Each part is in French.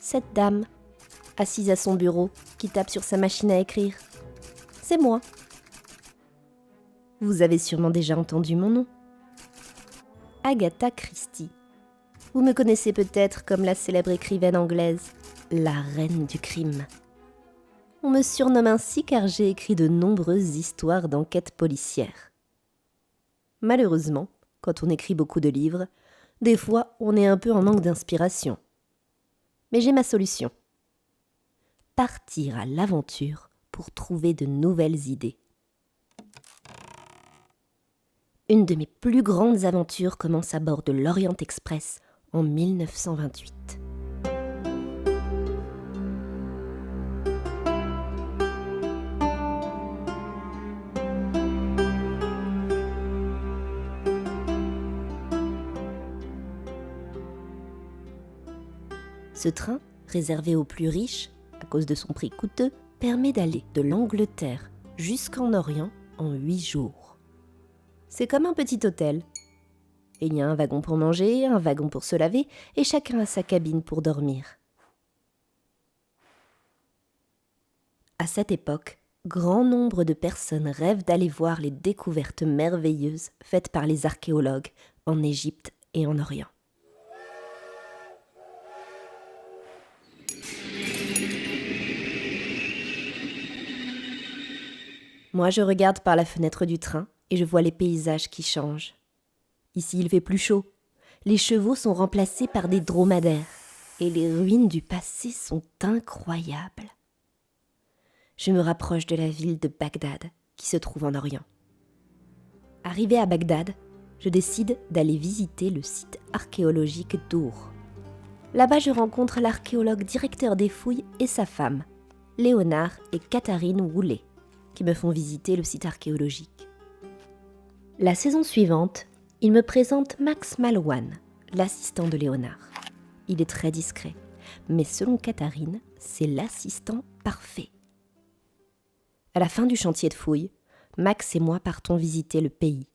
cette dame, assise à son bureau, qui tape sur sa machine à écrire. C'est moi. Vous avez sûrement déjà entendu mon nom. Agatha Christie. Vous me connaissez peut-être comme la célèbre écrivaine anglaise, la reine du crime. On me surnomme ainsi car j'ai écrit de nombreuses histoires d'enquête policière. Malheureusement, quand on écrit beaucoup de livres, des fois on est un peu en manque d'inspiration. Mais j'ai ma solution. Partir à l'aventure pour trouver de nouvelles idées. Une de mes plus grandes aventures commence à bord de l'Orient Express en 1928. Ce train, réservé aux plus riches, à cause de son prix coûteux, permet d'aller de l'Angleterre jusqu'en Orient en 8 jours. C'est comme un petit hôtel. Il y a un wagon pour manger, un wagon pour se laver, et chacun a sa cabine pour dormir. À cette époque, grand nombre de personnes rêvent d'aller voir les découvertes merveilleuses faites par les archéologues en Égypte et en Orient. Moi, je regarde par la fenêtre du train et je vois les paysages qui changent. Ici, il fait plus chaud. Les chevaux sont remplacés par des dromadaires et les ruines du passé sont incroyables. Je me rapproche de la ville de Bagdad, qui se trouve en Orient. Arrivé à Bagdad, je décide d'aller visiter le site archéologique d'Our. Là-bas, je rencontre l'archéologue directeur des fouilles et sa femme, Léonard et Catherine Woolley, qui me font visiter le site archéologique. La saison suivante, il me présente Max Malwan, l'assistant de Léonard. Il est très discret, mais selon Catherine, c'est l'assistant parfait. À la fin du chantier de fouilles, Max et moi partons visiter le pays.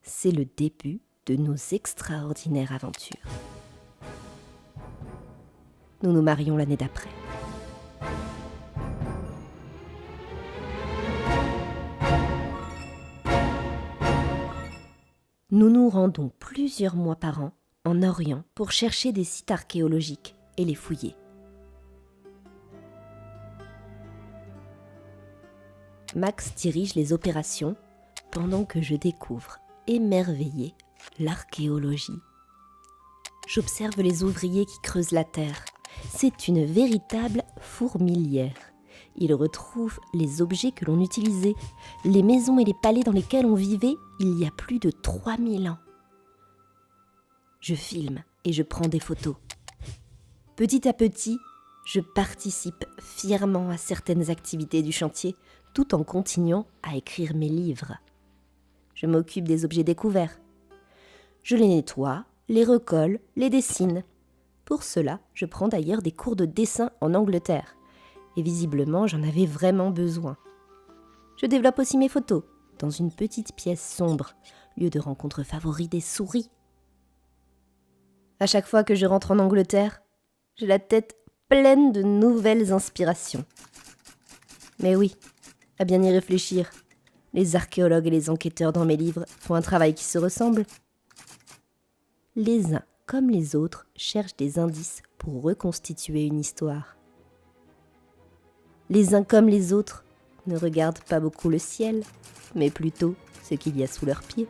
C'est le début de nos extraordinaires aventures. Nous nous marions l'année d'après. Nous nous rendons plusieurs mois par an en Orient pour chercher des sites archéologiques et les fouiller. Max dirige les opérations pendant que je découvre, émerveillé, l'archéologie. J'observe les ouvriers qui creusent la terre. C'est une véritable fourmilière. Ils retrouvent les objets que l'on utilisait, les maisons et les palais dans lesquels on vivait il y a plus de 3000 ans. Je filme et je prends des photos. Petit à petit, je participe fièrement à certaines activités du chantier, tout en continuant à écrire mes livres. Je m'occupe des objets découverts. Je les nettoie, les recolle, les dessine. Pour cela, je prends d'ailleurs des cours de dessin en Angleterre. Et visiblement, j'en avais vraiment besoin. Je développe aussi mes photos, dans une petite pièce sombre, lieu de rencontre favori des souris. À chaque fois que je rentre en Angleterre, j'ai la tête pleine de nouvelles inspirations. Mais oui, à bien y réfléchir, les archéologues et les enquêteurs dans mes livres font un travail qui se ressemble. Les uns comme les autres cherchent des indices pour reconstituer une histoire. Les uns comme les autres ne regardent pas beaucoup le ciel, mais plutôt ce qu'il y a sous leurs pieds.